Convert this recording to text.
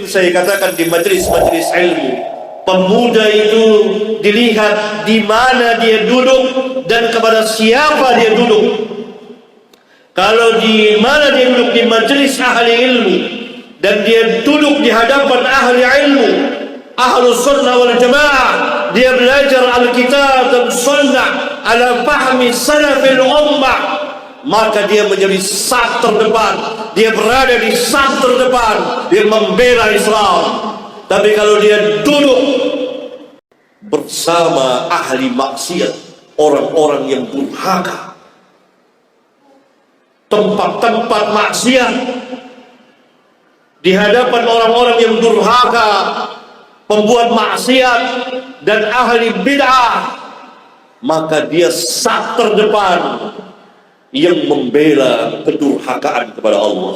saya katakan di majlis-majlis ilmu, pemuda itu dilihat di mana dia duduk dan kepada siapa dia duduk. Kalau di mana dia duduk di majlis ahli ilmu dan dia duduk di hadapan ahli ilmu, Ahlus Sunnah wal Jamaah, dia belajar Alkitab dan Sunnah ala fahmi salafil ummah, maka dia menjadi saf terdepan, dia berada di saf terdepan, dia membela Islam. Tapi kalau dia duduk bersama ahli maksiat, orang-orang yang durhaka, tempat-tempat maksiat, di hadapan orang-orang yang durhaka, pembuat maksiat dan ahli bid'ah, maka dia saf terdepan yang membela kedurhakaan kepada Allah.